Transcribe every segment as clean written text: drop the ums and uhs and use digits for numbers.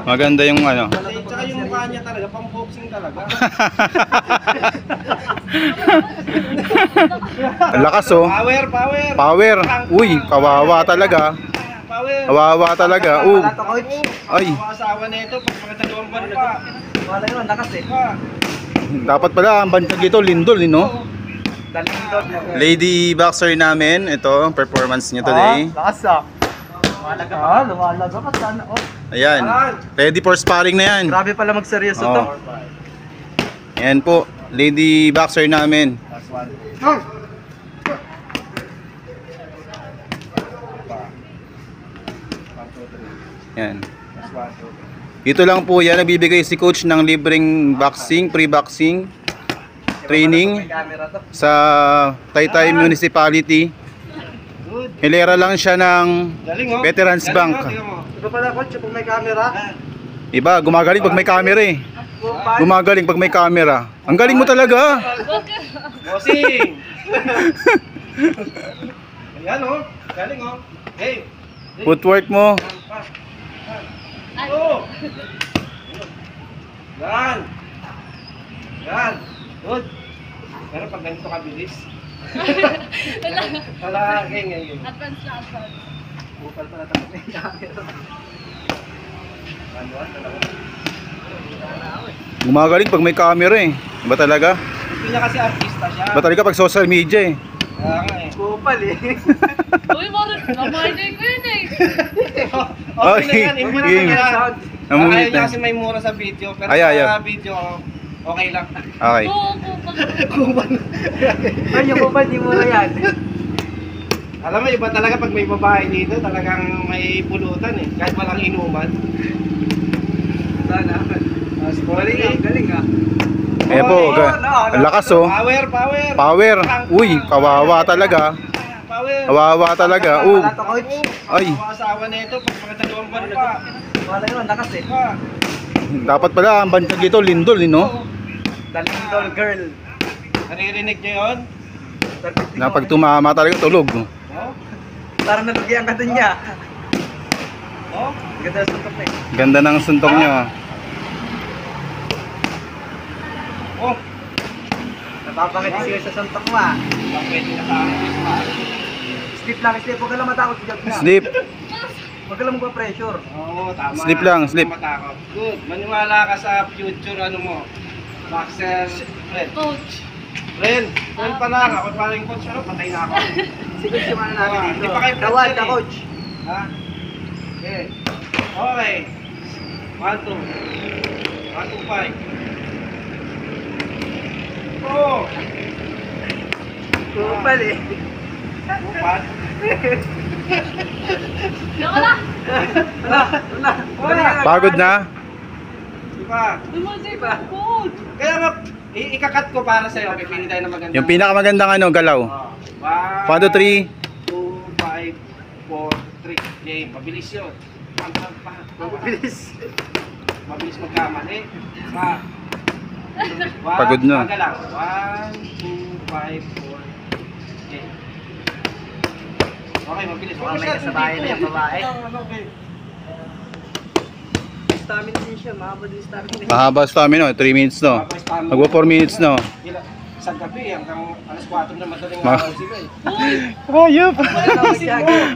Maganda yung ano. Tsaka yung mukha niya talaga, pang boxing talaga. Ang lakas oh. Power, power. Power. Uy, kawawa talaga. Power. Kawawa talaga. Ay. Ang asawa na ito, pag mga dalawang buwan pa. Wala yun, lakas eh. Dapat pala ang bantag dito, lindol, no? Lady boxer namin, ito ang performance niya today. Lakas ah. Lumalaga pa. Lumalaga pa sana. Ayan, ready for sparring na yan. Grabe pala magseryoso to. Ayan po, lady boxer namin. Yan. Dito lang po yan, nagbibigay si coach ng libreng boxing, pre-boxing training sa Taytay Municipality. Hilera lang siya ng Veterans Bank. Iba pala coach, pag may camera. Iba, gumagaling pag may camera eh. Gumagaling pag may camera. Ang galing mo talaga. Bossing! Ayan oh, galing oh. Hey! Footwork mo. Oh! Yan! Yan! Good! Pero pag ganito ka bilis. Wala, ganyan. Advance na advance. Bukal pala tapos may camera. Gumagaling pag may camera eh. Iba talaga. Hindi niya kasi artista siya. Iba talaga pag social media eh. Kaya nga eh. Bukal eh. Uy, Morris, namarday ko yun eh. Okay na yan, imbit na yan. Namumit Ayaw niya na. kasi may mura sa video. Pero Ayaw. sa video, okay lang. Okay. Ay, yung bukal, di mo na yan. Alam mo, iba talaga pag may babae dito, talagang may pulutan eh. Kahit walang inuman. Sana. Galing eh. Galing ah. Ayan po, ang lakas oh. Power, power. Power. Uy, kawawa talaga. Power. Kawawa talaga. Wala to coach. Ay. Ang asawa na ito, pag mga dalawang buwan pa. Wala yun, lakas eh. Dapat pala ang bantag dito, lindol, no? Dalindol girl. Naririnig niyo yun? Na pag tumama talaga, tulog. Oh? Parang nalugyan ka dun niya. Oh? Ganda sa suntok eh. Ganda ng suntok niya. Oh? Napapangiti siya sa suntok mo ah. Pwede na tayo. Sleep lang, sleep. Huwag ka lang matakot sa job na. Sleep. Huwag ka lang magpa-pressure. Oo, tama. Sleep lang, sleep. Huwag matakot. Good. Maniwala ka sa future ano mo. Boxer. Friend. Coach. Friend pa lang. Ako pa rin coach. Ano? Patay na ako. Si coach yung ano namin Hindi dito. pa kayo Tawad friend ka eh. coach. Ha? Okay. Okay. 1, 2. 1, 2, 5. Oh! Kupal eh. Upat. Yung wala. Wala. Pagod na? Diba? Lumusay ko, coach. Kaya nga, ikakat ko para sa'yo. Pipili tayo ng maganda. Yung pinakamagandang ano, galaw. 1, 2, 3. 2, 5, 4, 3. Game. Mabilis yun. Mabilis. Mabilis magkamali. Pa. Pagod na. 1, 2, 5, 4. Game. Okay, mabilis. Mukhang may kasabayan na yung babae. Okay. Stamina din siya. Mahaba din stamina niya. Mahaba stamina, 3 minutes no. Magwa 4 minutes no. Sa gabi, hanggang alas 4 na madaling Ma- araw sila eh. Ayop.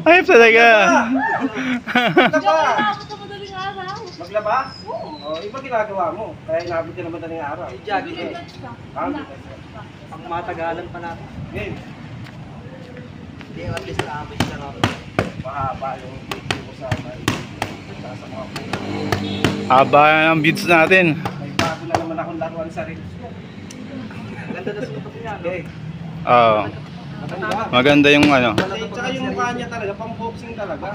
Ayop talaga. Maglaba! Ako sa madaling araw. Maglaba? Oo. Oh, iba ginagawa mo. Kaya inabot ka na madaling araw. Jogging eh. Ang Ang matagalan pa natin. game. Hindi, at least na-average lang ako. Mahaba yung video ko sa mga Haba ang beats natin. may bago na naman akong laruan sa reels ko. Ganda na suntok niya. Okay. Oo. Maganda yung ano. Tsaka yung mukha niya talaga, pang boxing talaga.